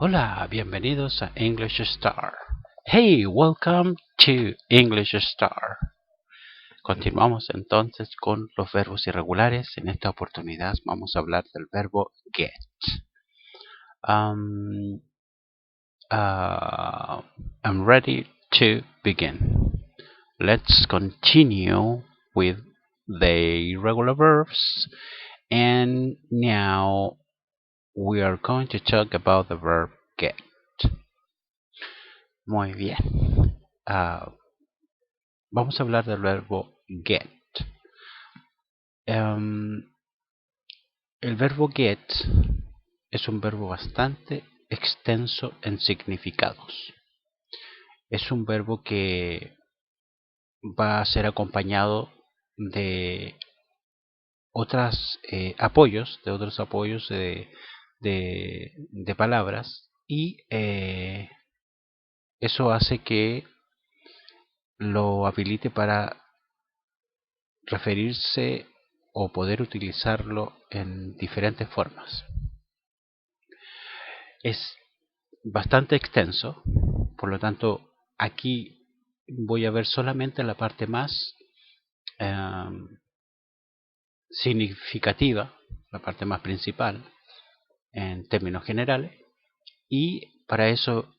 Hola, bienvenidos a English Star. Hey, welcome to English Star. Continuamos entonces con los verbos irregulares. En esta oportunidad vamos a hablar del verbo get. Um, I'm ready to begin. Let's continue with the irregular verbs. And now we are going to talk about the verb get. Muy bien. Vamos a hablar del verbo get. El verbo get es un verbo bastante extenso en significados. Es un verbo que va a ser acompañado de otros apoyos de palabras y eso hace que lo habilite para referirse o poder utilizarlo en diferentes formas. Es bastante extenso, por lo tanto aquí voy a ver solamente la parte más significativa, la parte más principal en términos generales, y para eso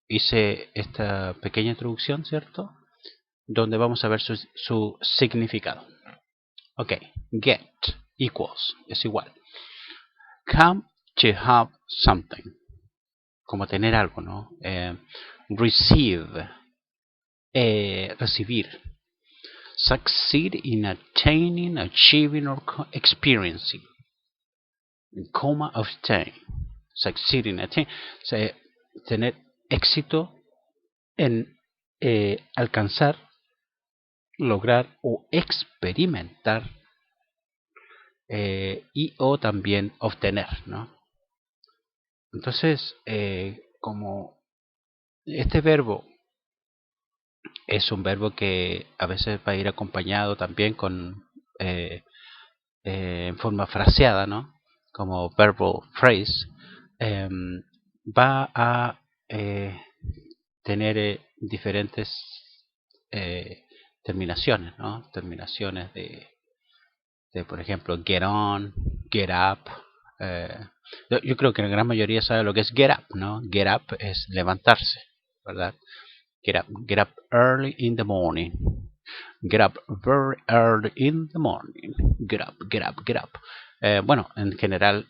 hice esta pequeña introducción, ¿cierto? Donde vamos a ver su significado. Ok, get equals, es igual. Come to have something, como tener algo, ¿no? Receive, recibir. Succeed in attaining, achieving, or experiencing. Coma, obtain. Succeed in attaining. O sea, tener éxito en alcanzar, lograr o experimentar y o también obtener, ¿no? Entonces, como este verbo es un verbo que a veces va a ir acompañado también con en forma fraseada, ¿no? Como verbal phrase, va a tener diferentes terminaciones, ¿no? Terminaciones por ejemplo, get on, get up. eh, yo creo que la gran mayoría sabe lo que es get up, ¿no? Get up es levantarse, ¿verdad? Get up early in the morning. Get up very early in the morning. Get up, get up, get up. Bueno, en general,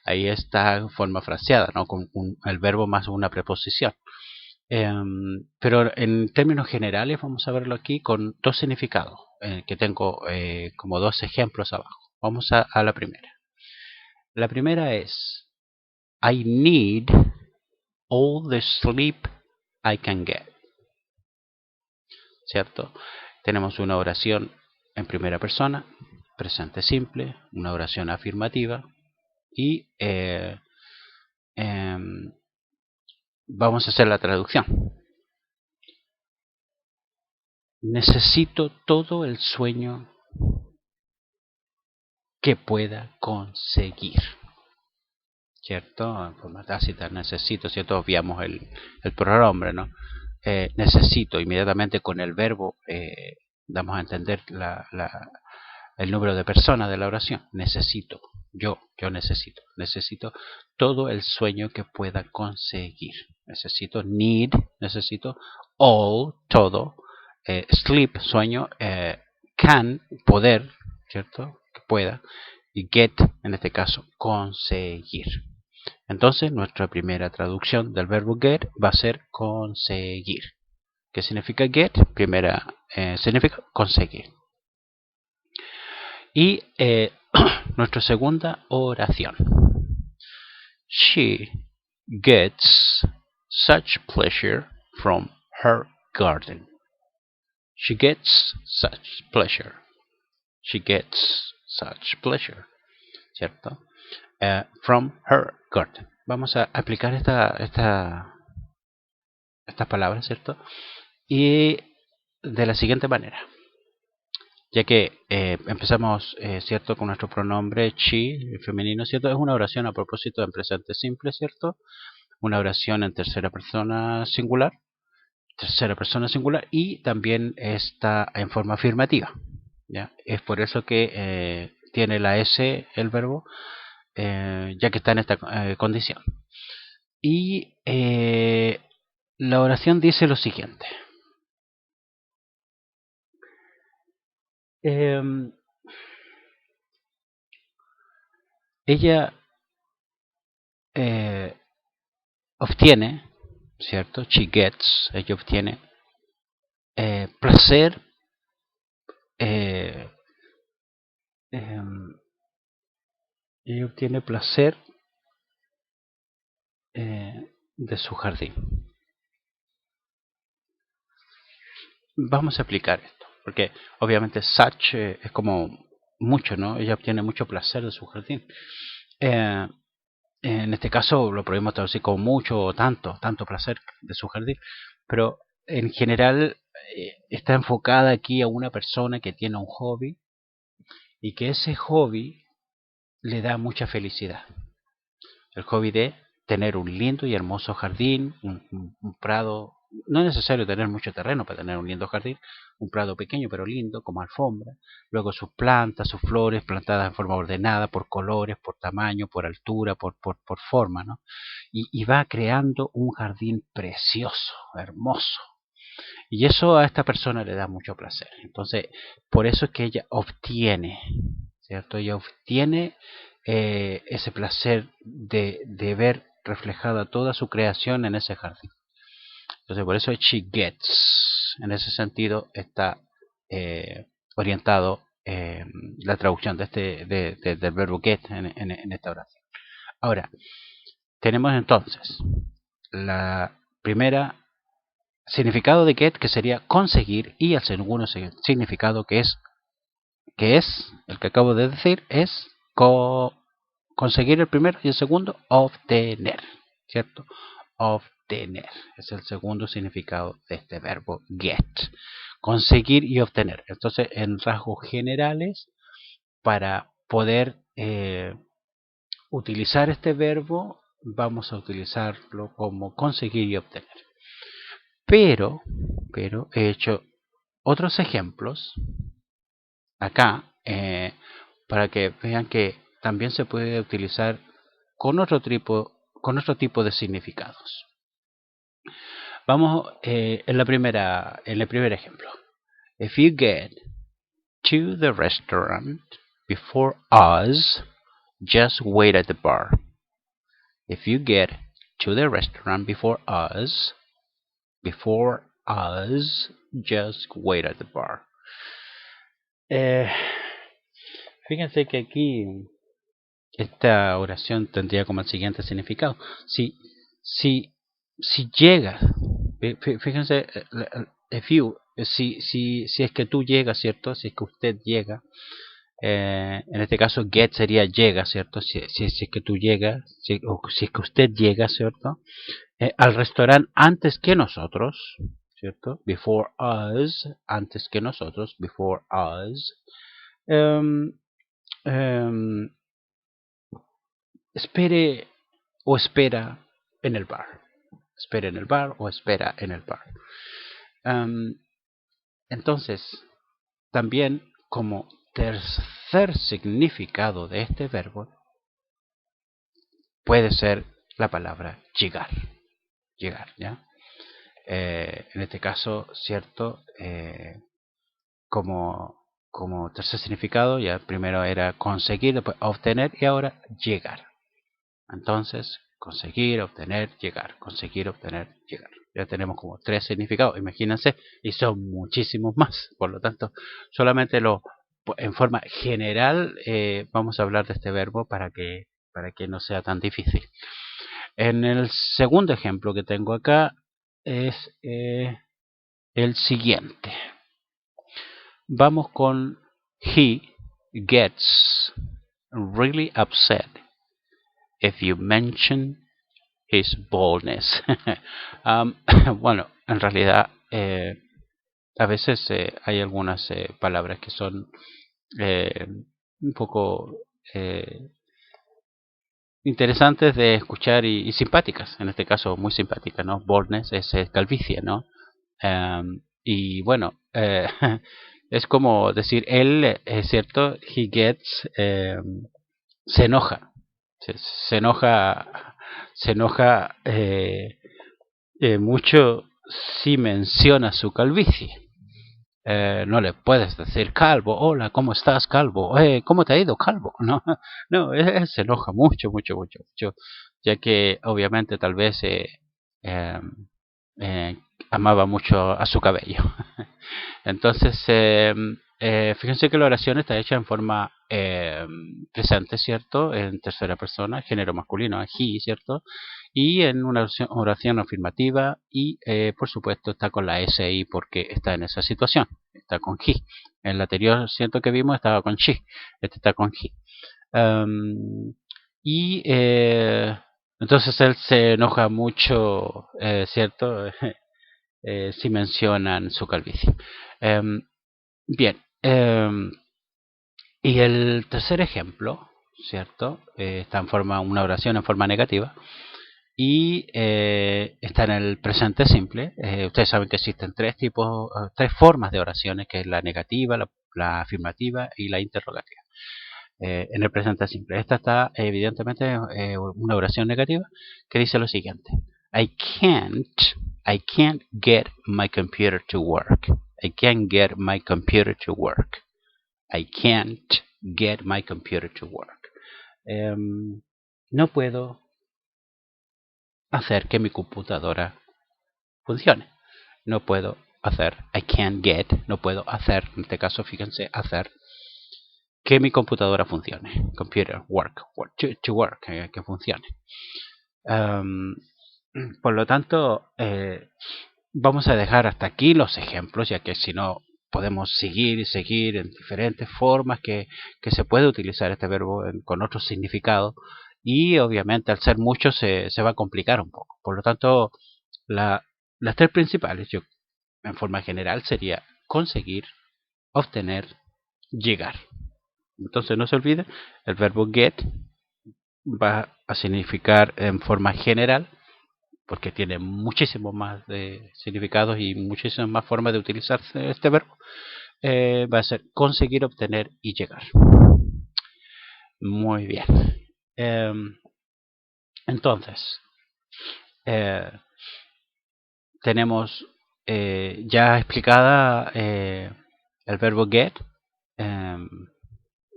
ahí está forma fraseada, ¿no? Con el verbo más una preposición. Pero en términos generales vamos a verlo aquí con dos significados, que tengo como dos ejemplos abajo. Vamos a la primera. La primera es I need all the sleep I can get. ¿Cierto? Tenemos una oración en primera persona, presente simple, una oración afirmativa y vamos a hacer la traducción. Necesito todo el sueño que pueda conseguir. ¿Cierto? En forma tácita, necesito, ¿cierto? Obviamos el pronombre, ¿no? Necesito, inmediatamente con el verbo damos a entender el número de personas de la oración. Necesito, yo necesito todo el sueño que pueda conseguir. Necesito, need, necesito, all, todo, sleep, sueño, can, poder, ¿cierto? Que pueda, y get, en este caso, conseguir. Entonces, nuestra primera traducción del verbo get va a ser conseguir. ¿Qué significa get? Primera significa conseguir. Y nuestra segunda oración. She gets such pleasure from her garden. She gets such pleasure. She gets such pleasure. ¿Cierto? From her garden. Vamos a aplicar estas palabras, ¿cierto? Y de la siguiente manera. Ya que empezamos, ¿cierto? Con nuestro pronombre she, femenino, ¿cierto? Es una oración a propósito en presente simple, ¿cierto? una oración en tercera persona singular, y también está en forma afirmativa, ¿ya? Es por eso que tiene la S el verbo, ya que está en esta condición. Y la oración dice lo siguiente. Ella obtiene, ¿cierto? She gets, ella obtiene placer, eh, ella obtiene placer de su jardín. Vamos a explicar esto, porque obviamente such es como mucho, ¿no? Ella obtiene mucho placer de su jardín. Eh, en este caso lo podemos traducir como mucho o tanto placer de su jardín, pero en general está enfocada aquí a una persona que tiene un hobby y que ese hobby le da mucha felicidad. El hobby de tener un lindo y hermoso jardín, un prado. No es necesario tener mucho terreno para tener un lindo jardín, un prado pequeño pero lindo, como alfombra. Luego sus plantas, sus flores plantadas en forma ordenada, por colores, por tamaño, por altura, por forma, ¿no? Y va creando un jardín precioso, hermoso. Y eso a esta persona le da mucho placer. Entonces, por eso es que ella obtiene, ¿cierto? Ella obtiene ese placer de ver reflejada toda su creación en ese jardín. Entonces, por eso she gets, en ese sentido, está orientado la traducción de del verbo get en esta oración. Ahora, tenemos entonces la primera significado de get, que sería conseguir, y el segundo significado que es el que acabo de decir, es conseguir el primero, y el segundo obtener, ¿cierto? Obtener es el segundo significado de este verbo get, conseguir y obtener. Entonces, en rasgos generales, para poder utilizar este verbo, vamos a utilizarlo como conseguir y obtener. Pero he hecho otros ejemplos acá para que vean que también se puede utilizar con otro tipo de significados. Vamos en el primer ejemplo. If you get to the restaurant before us, just wait at the bar. If you get to the restaurant before us, just wait at the bar. Fíjense que aquí esta oración tendría como el siguiente significado. Si llegas, fíjense, si es que tú llegas, ¿cierto? Si es que usted llega, en este caso get sería llega, ¿cierto? Si es que tú llegas, o si es que usted llega, ¿cierto? Al restaurante antes que nosotros, ¿cierto? Before us, antes que nosotros, before us. Um, um, espere o espera en el bar. Espera en el bar o espera en el bar. Entonces, también como tercer significado de este verbo puede ser la palabra llegar. Llegar, ¿ya? En este caso, cierto, como tercer significado, ya primero era conseguir, después obtener y ahora llegar. Entonces, conseguir, obtener, llegar. Conseguir, obtener, llegar. Ya tenemos como tres significados, imagínense, y son muchísimos más. Por lo tanto, solamente en forma general vamos a hablar de este verbo para que no sea tan difícil. En el segundo ejemplo que tengo acá es el siguiente. Vamos con he gets really upset if you mention his boldness. Bueno, en realidad a veces hay algunas palabras que son un poco interesantes de escuchar y simpáticas, en este caso muy simpáticas, ¿no? Baldness es calvicie, ¿no? Y bueno, es como decir, él, es cierto, he gets, se enoja, se enoja, se enoja mucho si menciona su calvicie. No le puedes decir calvo, hola, ¿cómo estás, calvo? ¿Cómo te ha ido, calvo? No, no, él se enoja mucho, mucho, mucho, mucho, ya que obviamente tal vez eh, eh, amaba mucho a su cabello. Entonces, fíjense que la oración está hecha en forma presente, ¿cierto? En tercera persona, género masculino, he, ¿cierto? Y en una oración afirmativa y, por supuesto, está con la SI porque está en esa situación, está con he. En el anterior, siento que vimos, estaba con she, este está con he. Y entonces él se enoja mucho, ¿cierto? Si mencionan su calvicie. Em, Bien, y el tercer ejemplo, ¿cierto? Está en forma, una oración en forma negativa y está en el presente simple. Ustedes saben que existen tres tipos, tres formas de oraciones, que es la negativa, la afirmativa y la interrogativa. En el presente simple. Esta está evidentemente una oración negativa que dice lo siguiente: I can't, I can't get my computer to work. I can't get my computer to work. I can't get my computer to work. No puedo hacer que mi computadora funcione. No puedo hacer, I can't get, no puedo hacer, en este caso fíjense, hacer que mi computadora funcione. Computer, work to work, que funcione. Um, por lo tanto, vamos a dejar hasta aquí los ejemplos, ya que si no podemos seguir y seguir en diferentes formas que se puede utilizar este verbo con otro significado y obviamente al ser muchos se va a complicar un poco. Por lo tanto, la, las tres principales, yo en forma general, sería conseguir, obtener, llegar. Entonces no se olvide, el verbo get va a significar en forma general, porque tiene muchísimo más de significados y muchísimas más formas de utilizarse este verbo. Va a ser conseguir, obtener y llegar. Muy bien. Eh, entonces, eh, tenemos ya explicada el verbo get. Eh,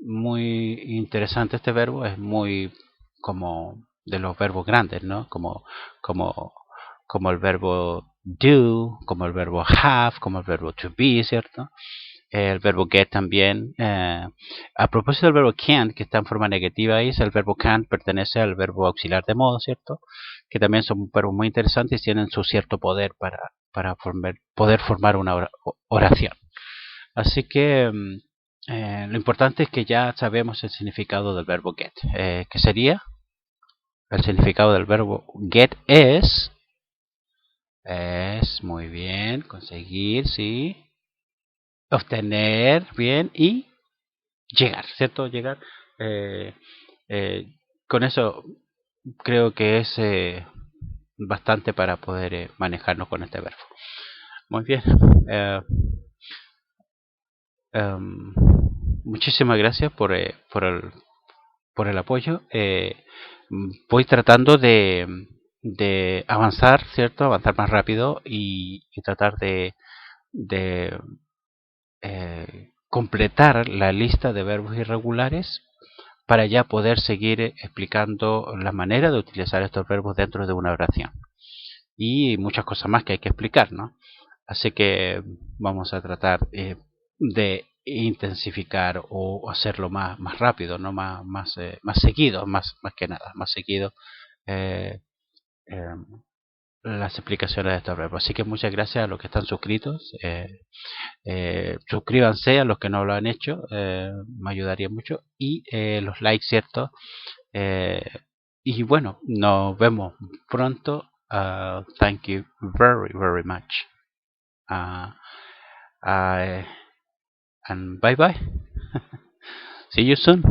Muy interesante este verbo, es muy como de los verbos grandes, ¿no? Como, como el verbo do, como el verbo have, como el verbo to be, ¿cierto? El verbo get también. A propósito del verbo can't, que está en forma negativa ahí, el verbo can't pertenece al verbo auxiliar de modo, ¿cierto? Que también son verbos muy interesantes y tienen su cierto poder para poder formar una oración. Así que lo importante es que ya sabemos el significado del verbo get. ¿Qué sería? El significado del verbo get es muy bien, conseguir, sí, obtener, bien, y llegar, ¿cierto? Llegar. eh, eh, con eso creo que es bastante para poder manejarnos con este verbo. Muy bien. Eh, em, Muchísimas gracias por el apoyo. Voy tratando de avanzar, ¿cierto? Avanzar más rápido y tratar de completar la lista de verbos irregulares para ya poder seguir explicando la manera de utilizar estos verbos dentro de una oración. Y muchas cosas más que hay que explicar, ¿no? Así que vamos a tratar de intensificar o hacerlo más rápido, ¿no? Más seguido, más que nada, más seguido eh, eh, las explicaciones de estos verbos. Así que muchas gracias a los que están suscritos. Suscríbanse a los que no lo han hecho, me ayudaría mucho. Y los likes, ¿cierto? Eh, y bueno, nos vemos pronto. Thank you very, very much. Uh, and bye bye. See you soon.